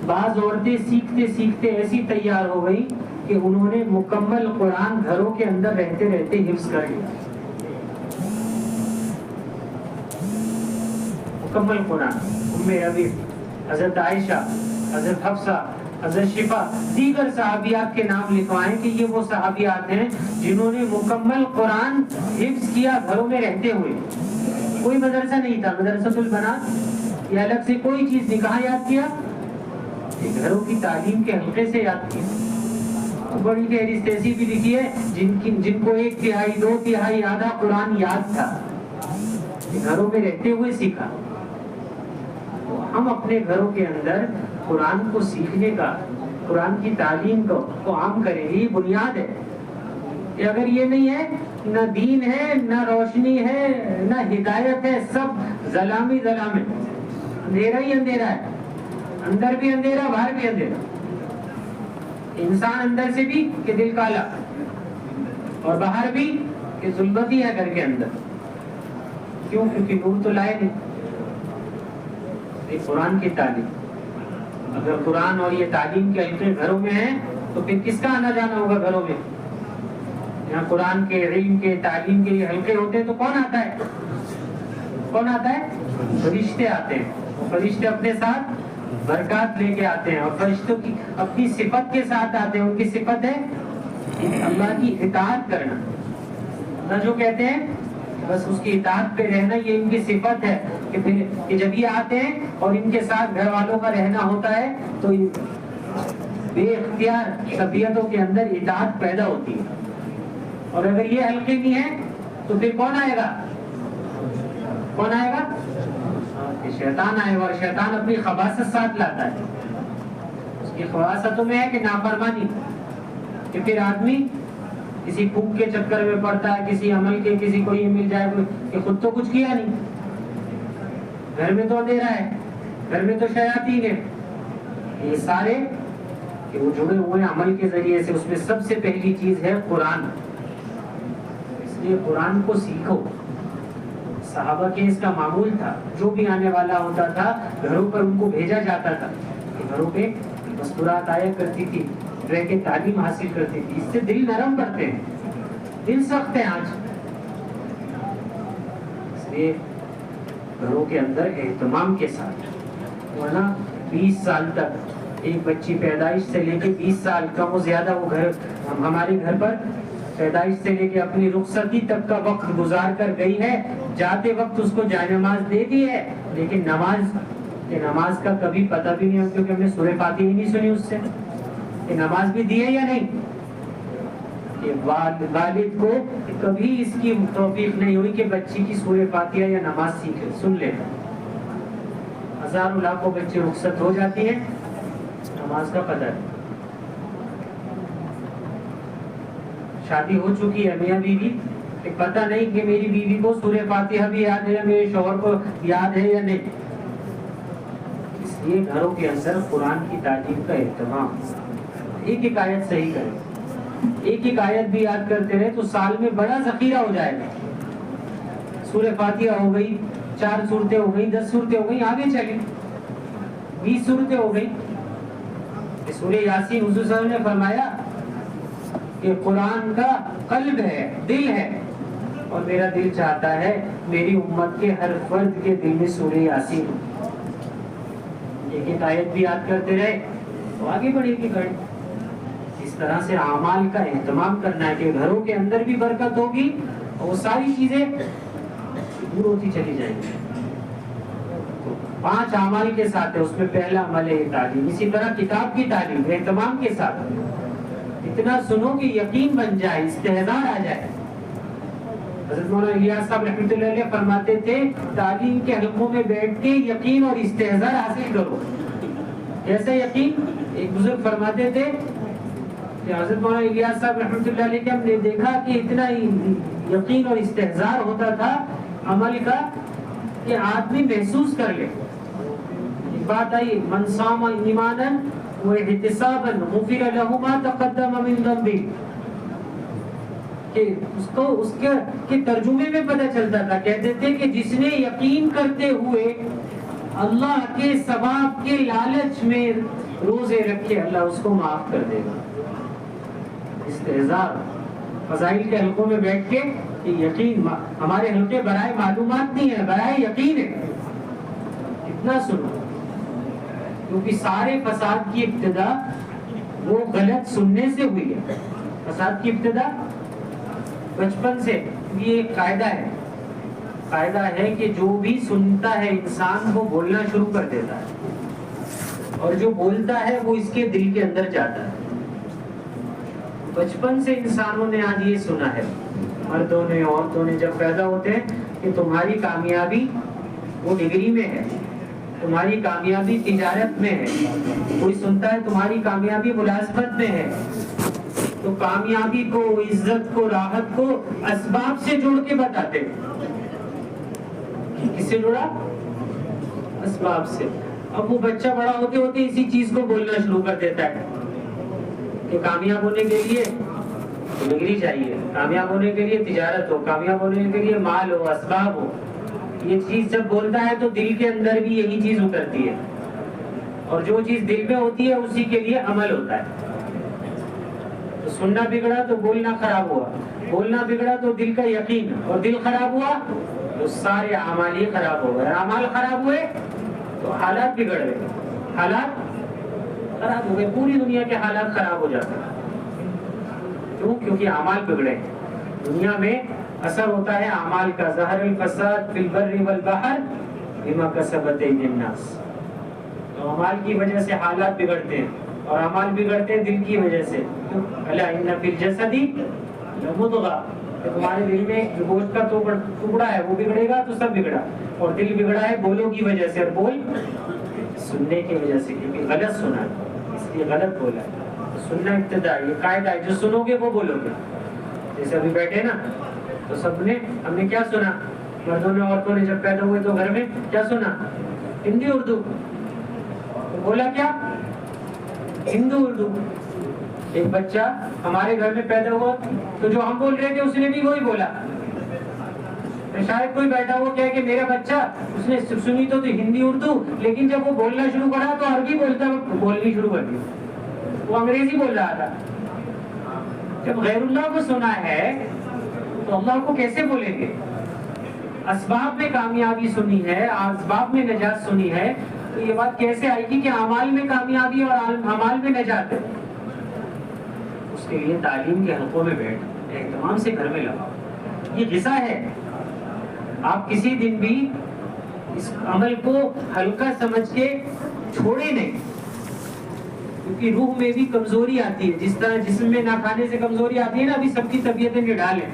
بعض عورتیں سیکھتے سیکھتے ایسی تیار ہو گئی کہ انہوں نے مکمل قرآن گھروں کے اندر رہتے رہتے حفظ کر لیا. مکمل قرآن. ام ابی, حضرت عائشہ, حضرت حفصہ, حضرت شفا, دیگر صحابیات کے نام لکھوائیں کہ یہ وہ صحابیات ہیں جنہوں نے مکمل قرآن حفظ کیا گھروں میں رہتے ہوئے. کوئی مدرسہ نہیں تھا, مدرسۃ البنات یا الگ سے کوئی چیز نہیں. کہاں یاد کیا؟ گھروں کی تعلیم کے حلقے سے یاد کیا. بڑی فہرست ایسی بھی لکھی ہے جن کو 1/3 2/3 آدھا قرآن یاد تھا, گھروں میں رہتے ہوئے سیکھا. ہم اپنے گھروں کے اندر قرآن کو سیکھنے کا, قرآن کی تعلیم کو عام کریں. یہ بنیاد ہے کہ اگر یہ نہیں ہے نہ دین ہے, نہ روشنی ہے, نہ ہدایت ہے, سب ظلامی ظلام ہے, اندھیرا ہی اندھیرا ہے. اندر بھی اندھیرا, باہر بھی اندھیرا. انسان اندر سے بھی کہ دل کالا, اور باہر بھی کہ ظلمت ہی ہے گھر کے اندر. کیوں؟ کیونکہ نور تو لائے نہیں. قرآن کی تعلیم, اگر قرآن اور یہ تعلیم کے حلقے گھروں میں ہیں تو پھر کس کا آنا جانا ہوگا گھروں میں؟ یہاں قرآن کے, علم کے, تعلیم کے یہ حلقے ہوتے تو کون آتا ہے؟ کون آتا ہے؟ فرشتے آتے ہیں. فرشتے اپنے ساتھ برکات لے کے آتے ہیں, اور فرشتوں کی اپنی صفت کے ساتھ آتے ہیں. ان کی صفت ہے اللہ کی اطاعت کرنا. اللہ جو کہتے ہیں بس اس کی اطاعت پہ رہنا, یہ ان کی صفت ہے. کہ جب یہ آتے ہیں اور ان کے ساتھ گھر والوں کا رہنا ہوتا ہے تو بے اختیار طبیعتوں کے اندر اطاعت پیدا ہوتی ہے. اور اگر یہ حلقے نہیں ہیں تو پھر کون آئے گا؟ کون آئے گا؟ شیطان آئے گا. اور شیطان اپنی خباثت ساتھ لاتا ہے. اس کی خباثتوں میں ہے کہ نافرمانی, کہ پھر آدمی کسی خوب کے چکر میں پڑتا ہے, کسی عمل کے, کسی کو یہ مل جائے کہ خود تو کچھ کیا نہیں, گھر میں تو اندھیرا ہے, گھر میں تو شیاطین ہے. یہ سارے کہ وہ جڑے ہوئے عمل کے ذریعے سے. اس میں سب سے پہلی چیز ہے قرآن. اس لیے قرآن کو سیکھو. صحابہ کے اس کا معمول تھا, جو بھی آنے والا ہوتا تھا گھروں پر ان کو بھیجا جاتا تھا کہ گھروں پہ مستورات آیا کرتی تھی, رہ کے تعلیم حاصل کرتی تھی. اس سے دل نرم پڑتے ہیں, دل سخت ہے آج. اس لیے گھروں کے اندر اہتمام کے ساتھ, ورنہ 20 سال تک ایک بچی پیدائش سے لے کے 20 سال کم و زیادہ وہ گھر, ہمارے گھر پر پیدائش سے لے کے اپنی رخصتی تک کا وقت گزار کر گئی ہے. جاتے وقت اس کو جائے نماز دے دی ہے, لیکن نماز کا کبھی پتہ بھی نہیں, کیونکہ ہم نے سورہ فاتحہ ہی نہیں سنی اس سے کہ نماز بھی دی ہے یا نہیں. کہ والد کو کبھی اس کی توفیق نہیں ہوئی کہ بچی کی سورہ فاتحہ یا نماز سیکھے, سن لے. ہزاروں لاکھوں بچے رخصت ہو جاتی ہیں, نماز کا پتہ نہیں. شادی ہو چکی ہے میاں بیوی, پتہ نہیں کہ میری بیوی کو سورہ فاتحہ بھی یاد ہے, میرے شوہر کو یاد ہے یا نہیں. اس لیے گھروں کے اندر قرآن کی تعلیم کا اہتمام. ایک آیت صحیح کریں, ایک آیت بھی یاد کرتے رہے تو سال میں بڑا ذخیرہ ہو جائے گا. سورہ فاتحہ ہو گئی, 4 سورتیں ہو گئی, 10 سورتیں ہو گئی, آگے چلیں 20 سورتیں ہو گئی. سورہ یاسین حضور صلی اللہ علیہ وسلم نے فرمایا کہ قرآن کا قلب ہے, دل ہے, اور میرا دل چاہتا ہے میری امت کے ہر فرد کے دل میں سورہ یاسین ہو. ایک آیت بھی یاد کرتے رہے تو آگے بڑھے گی گھڑی. اس طرح سے اعمال کا اہتمام کرنا ہے کہ گھروں کے اندر بھی برکت ہوگی اور وہ ساری چیزیں دور ہوتی چلی جائیں گی. 5 اعمال کے ساتھ ہے, اس میں پہلا عمل ہے تعلیم. اسی طرح کتاب کی تعلیم اہتمام کے ساتھ, اتنا سنو کہ یقین بن جائے, استحضار آ جائے. حضرت مولانا الیاس صاحب رحمۃ اللہ علیہ فرماتے تھے تعلیم کے حلقوں میں بیٹھ کے یقین اور استحضار حاصل کرو. کیسے یقین؟ ایک بزرگ فرماتے تھے کہ حضرت مولانا الیاس صاحب رحمۃ اللہ علیہ کے ہم نے دیکھا کہ اتنا یقین اور استحضار ہوتا تھا عمل کا کہ آدمی محسوس کر لے. بات آئی من صام ایمانا واحتسابا غفر له ما تقدم من ذنبه, کہ اس کے ترجمے میں پتہ چلتا تھا, کہتے تھے کہ جس نے یقین کرتے ہوئے اللہ کے ثواب کے لالچ میں روزے رکھے, اللہ اس کو معاف کر دے گا. استحضار فضائل کے حلقوں میں بیٹھ کے یقین. ہمارے حلقے برائے معلومات نہیں ہے, برائے یقین ہے. اتنا سنو, کیونکہ سارے فساد کی ابتدا وہ غلط سننے سے ہوئی ہے. فساد کی ابتدا بچپن سے. یہ ایک قاعدہ ہے کہ جو بھی سنتا ہے انسان وہ بولنا شروع کر دیتا ہے, اور جو بولتا ہے وہ اس کے دل کے اندر جاتا ہے. بچپن سے انسانوں نے آج یہ سنا ہے, مردوں نے عورتوں نے جب پیدا ہوتے ہیں کہ تمہاری کامیابی وہ ڈگری میں ہے, تمہاری کامیابی تجارت میں ہے. کوئی سنتا ہے تمہاری کامیابی ملازمت میں ہے, تو کامیابی کو, عزت کو, راحت کو اسباب سے جوڑ کے بتاتے. کس سے جوڑا؟ اسباب سے. اب وہ بچہ بڑا ہوتے ہوتے اسی چیز کو بولنا شروع کر دیتا ہے کہ کامیاب ہونے کے لیے ڈگری چاہیے, کامیاب ہونے کے لیے تجارت ہو, کامیاب ہونے کے لیے مال ہو, اسباب ہو. یہ چیز جب بولتا ہے تو دل کے اندر بھی یہی چیز اترتی ہے, اور جو چیز دل میں ہوتی ہے اسی کے لیے عمل ہوتا ہے. تو سننا بگڑا تو بولنا خراب ہوا, بولنا بگڑا تو دل کا یقین, اور دل خراب ہوا تو سارے اعمال ہی خراب ہو گئے. اعمال خراب ہوئے تو حالات بگڑ گئے, حالات خراب ہو گئے, پوری دنیا کے حالات خراب ہو جاتے ہیں. کیوں؟ کیونکہ اعمال بگڑے. دنیا میں اثر ہوتا ہے اعمال کا. ظہر الفساد فی البر والبحر بما کسبت ایدی الناس. تو اعمال کی وجہ سے حالات بگڑتے ہیں, اور اعمال بگڑتے ہیں دل کی وجہ سے. الا ان فی الجسد لمضغہ, تمہارے دل میں جو گوشت کا ٹکڑا ہے وہ بگڑے گا تو سب بگڑا. اور دل بگڑا ہے بولوں کی وجہ سے, اور بول سننے کی وجہ سے, کیونکہ غلط سنا اس لیے غلط بولا. سننا ابتدا, یہ قاعدہ ہے, جو سنو گے وہ بولو گے. جیسے ابھی بیٹھے نا تو سب نے, ہم نے کیا سنا؟ مردوں نے عورتوں نے جب پیدا ہوئے تو گھر میں کیا سنا؟ ہندی اردو. تو بولا کیا؟ ہندو اردو. ایک بچہ ہمارے گھر میں پیدا ہوا تو جو ہم بول رہے تھے اس نے بھی وہی بولا. شاید کوئی بیٹھا ہوا کیا کہ میرا بچہ اس نے سنی تو تھی ہندی اردو, لیکن جب وہ بولنا شروع کرا تو عربی بولنی شروع کر دی. وہ انگریزی بول رہا تھا. جب غیر اللہ کو سنا ہے تو اللہ کو کیسے بولیں گے؟ اسباب میں کامیابی سنی ہے, اسباب میں نجات سنی ہے, تو یہ بات کیسے آئے گی کہ اعمال میں کامیابی اور اعمال میں نجات ہے؟ اس کے لیے تعلیم کے حلقوں میں بیٹھ, اہتمام سے گھر میں لگاؤ. یہ غذا ہے. آپ کسی دن بھی اس عمل کو ہلکا سمجھ کے چھوڑے نہیں, کیونکہ روح میں بھی کمزوری آتی ہے. جس طرح جسم میں نہ کھانے سے کمزوری آتی ہے نا, ابھی سب کی طبیعتیں نڈھال ہیں.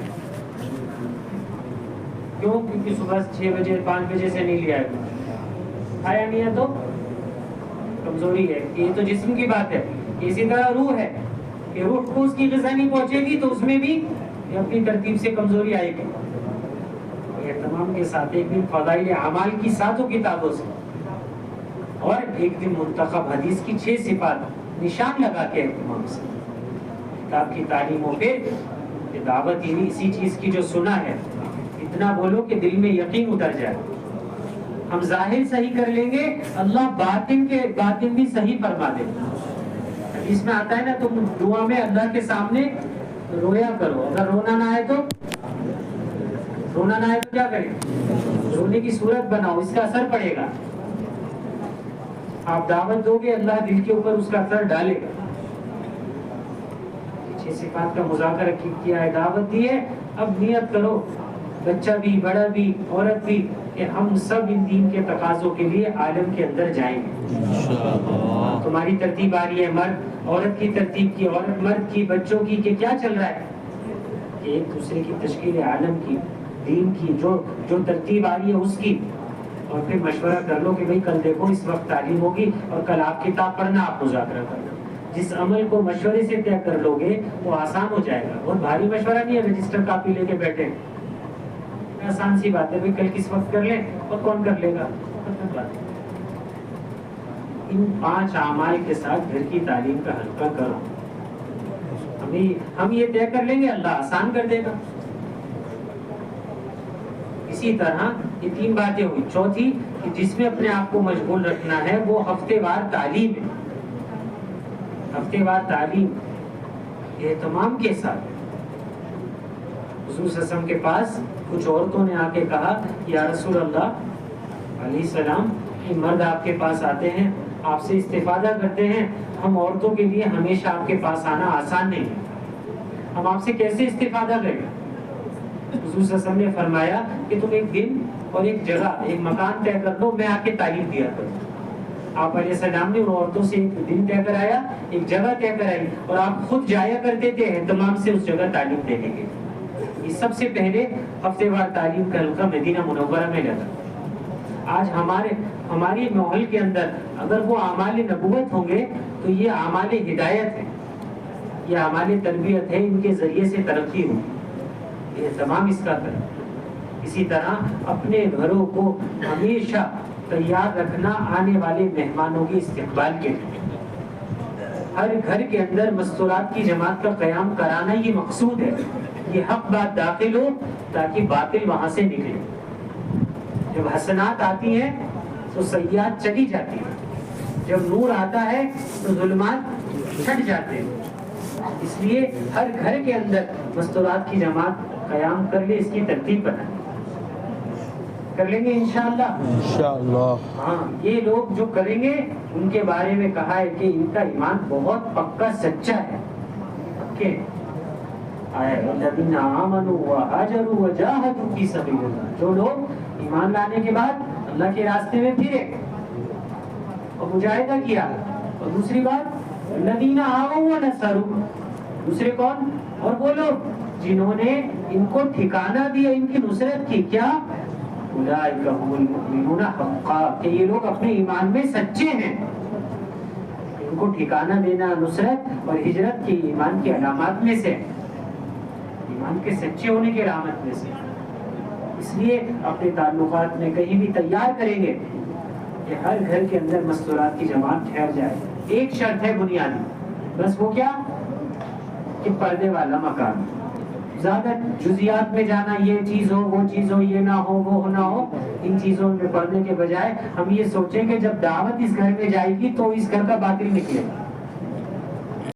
کیوں؟ کیونکہ صبح 6 بجے 5 بجے سے نہیں لیا ہے, کھایا نہیں ہے تو کمزوری ہے. یہ تو جسم کی بات ہے. اسی طرح روح ہے کہ روح کو اس کی غذا نہیں پہنچے گی تو اس میں بھی اپنی ترتیب سے کمزوری آئے گی. اہتمام کے ساتھ ایک دن فضائل اعمال کی 7 کتابوں سے اور ایک دن منتخب حدیث کی 6 صفات نشان لگا کے اہتمام سے کتاب کی تعلیموں پہ دعوت ہی اسی چیز کی جو سنا ہے اتنا بولو کہ دل میں یقین اتر جائے. ہم ظاہر صحیح کر لیں گے, اللہ باطن بھی صحیح فرما دے. حدیث میں آتا ہے نا, تم دعا میں اللہ کے سامنے رویا کرو, اگر رونا نہ آئے تو کیا کریں؟ رونے کی صورت بناؤ, اس کا اثر پڑے گا. آپ دعوت دو گے, اللہ دل کے اوپر اس کا اثر ڈالے گا. 6 صفات کا مذاکرہ کیا ہے, دعوت دی ہے. اب نیت کرو, بچہ بھی, بڑا بھی, عورت بھی, کہ ہم سب ان دین کے تقاضوں کے لیے عالم کے اندر جائیں گے. تمہاری ترتیب آ رہی ہے مرد عورت کی ترتیب کی, عورت مرد کی, بچوں کی, کہ کیا چل رہا ہے کہ ایک دوسرے کی تشکیل عالم کی, دین کی جو ترتیب آ رہی ہے اس کی. اور پھر مشورہ کر لو کہ بھائی کل دیکھو اس وقت تعلیم ہوگی اور کل آپ کتاب پڑھنا, آپ مذاکرہ کرنا. جس عمل کو مشورے سے طے کر لو گے وہ آسان ہو جائے گا. بہت بھاری مشورہ نہیں ہے رجسٹر کاپی لے کے بیٹھے, آسان سی بات ہے, بھائی کل کس وقت کر لیں اور کون کر لے گا. ان 5 اعمال کے ساتھ گھر کی تعلیم کا حلقہ کرو. ہم یہ طے کر لیں گے, اللہ آسان کر دے گا. اسی طرح یہ 3 باتیں ہوئی. چوتھی کہ جس میں اپنے آپ کو مشغول رکھنا ہے وہ ہفتے وار تعلیم ہے. ہفتے وار تعلیم اہتمام کے ساتھ. حضور صلی اللہ علیہ وسلم کے پاس کچھ عورتوں نے آ کے کہا, یا رسول اللہ علیہ السلام, یہ مرد آپ کے پاس آتے ہیں, آپ سے استفادہ کرتے ہیں, ہم عورتوں کے لیے ہمیشہ آپ کے پاس آنا آسان نہیں ہے, ہم آپ سے کیسے استفادہ کریں؟ حضور صلی اللہ علیہ وسلم نے فرمایا کہ تم ایک دن اور ایک جگہ, ایک مکان طے کر لو, میں آ کے تعلیم دیا کروں. آپ علیہ السلام نے ان عورتوں سے ایک دن طے کرایا, ایک جگہ طے کرائی, اور آپ خود جایا کرتے تھے اہتمام سے اس جگہ تعلیم دینے کے. یہ سب سے پہلے ہفتے وار تعلیم کا حلقہ مدینہ منورہ میں لگا. آج ہماری ماحول کے اندر اگر وہ اعمال نبوت ہوں گے تو یہ اعمال ہدایت ہے, یہ اعمال تربیت ہے, ان کے ذریعے سے ترقی ہوگی. اہتمام اس کا کریں. اسی طرح اپنے گھروں کو ہمیشہ تیار رکھنا آنے والے مہمانوں کے استقبال کے لیے. ہر گھر کے اندر مستورات کی جماعت کا قیام کرانا یہ مقصود ہے. یہ حق بات داخل ہو تاکہ باطل وہاں سے نکلے. جب حسنات آتی ہیں تو سیئات چلی جاتی ہیں, جب نور آتا ہے تو ظلمات چھٹ جاتے ہیں. اس لیے ہر گھر کے اندر مستورات کی جماعت قیام کر لے, اس کی ترتیب بنائیں. کر لیں گے انشاءاللہ. ہاں, یہ لوگ جو کریں گے ان کے بارے میں کہا ہے کہ ان کا ایمان بہت پکا سچا ہے. کہ الذین آمنوا وہاجروا وجاہدوا فی سبیل اللہ, جو لوگ ایمان لانے کے بعد اللہ کے راستے میں پھرے اور مجاہدہ کیا. اور دوسری بات الذین آووا ونصروا, دوسرے کون؟ اور وہ لوگ جنہوں نے ان کو ٹھکانہ دیا, ان کی نصرت کی. کیا؟ اولئک هم المؤمنون حقا, کہ یہ لوگ اپنے ایمان میں سچے ہیں. ان کو ٹھکانہ دینا نصرت اور ہجرت کی ایمان کی علامات میں سے, ایمان کے سچے ہونے کی علامت میں سے. اس لیے اپنے تعلقات میں کہیں بھی تیار کریں گے کہ ہر گھر کے اندر مستورات کی جماعت ٹھہر جائے, ایک شرط ہے بنیادی، بس وہ کیا کہ پردے والا مکان. زیادہ جزیات میں جانا، یہ چیز ہو وہ چیز ہو، یہ نہ ہو وہ نہ ہو، ان چیزوں میں پڑھنے کے بجائے ہم یہ سوچیں کہ جب دعوت اس گھر میں جائے گی تو اس گھر کا باطل نکلے گا.